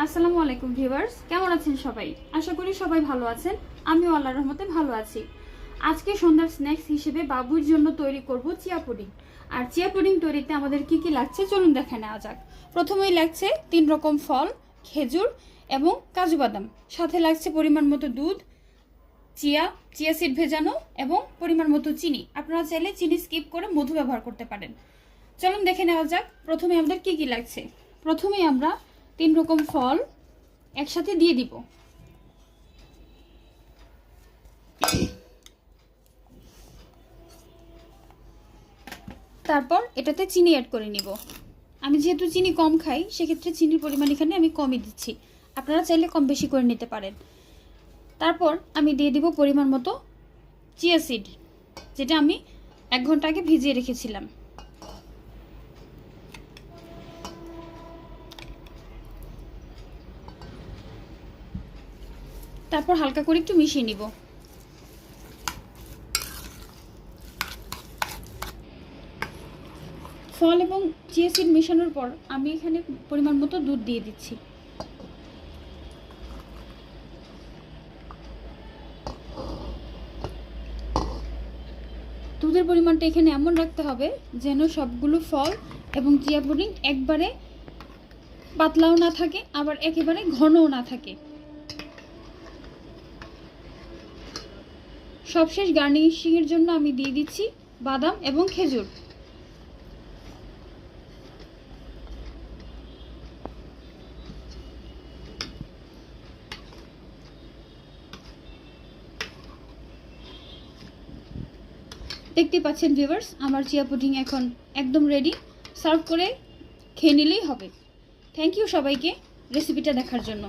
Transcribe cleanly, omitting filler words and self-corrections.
আসসালামু আলাইকুম ভিউয়ার্স, কেমন আছেন সবাই? আশা করি সবাই ভালো আছেন। আমিও আল্লাহর রহমতে ভালো আছি। আজকে সন্ধ্যার স্ন্যাক্স হিসেবে বাবুর জন্য তৈরি করব চিয়া পুডিং। আর চিয়া পুডিং তৈরিতে আমাদের কি কি লাগছে চলুন দেখে নেওয়া যাক। প্রথমেই লাগছে 3 রকম ফল, খেজুর এবং কাজু বাদাম। সাথে লাগছে পরিমাণ মতো দুধ, চিয়া সিড ভেজানো এবং পরিমাণ মতো চিনি। আপনারা চাইলে চিনি স্কিপ করে মধু ব্যবহার করতে পারেন। চলুন দেখে নেওয়া যাক প্রথমে আমাদের কি কি লাগছে। প্রথমেই আমরা 3 রকম ফল একসাথে দিয়ে দিব। তারপর এটাতে চিনি অ্যাড করে নিব। আমি যেহেতু চিনি কম খাই সেক্ষেত্রে চিনির পরিমাণ এখানে আমি কমই দিচ্ছি, আপনারা চাইলে কম বেশি করে নিতে পারেন। তারপর আমি দিয়ে দিব পরিমাণ মতো চিয়া সিড, যেটা আমি 1 ঘন্টা আগে ভিজিয়ে রেখেছিলাম। তারপর হালকা করে একটু মিশিয়ে নিব। ফল এবং চিয়া সিড মেশানোর পর আমি এখানে পরিমাণ মতো দুধ দিয়ে দিচ্ছি। দুধের পরিমাণটা এখানে এমন রাখতে হবে যেন সবগুলো ফল এবং চিয়া পুডিং একবারে পাতলাও না থাকে আবার একেবারে ঘনও না থাকে। সবশেষ গার্নিশিংয়ের জন্য আমি দিয়ে দিচ্ছি বাদাম এবং খেজুর। দেখতে পাচ্ছেন ভিউয়ার্স, আমার চিয়া পুডিং এখন একদম রেডি। সার্ভ করে খেয়ে নিলেই হবে। থ্যাংক ইউ সবাইকে রেসিপিটা দেখার জন্য।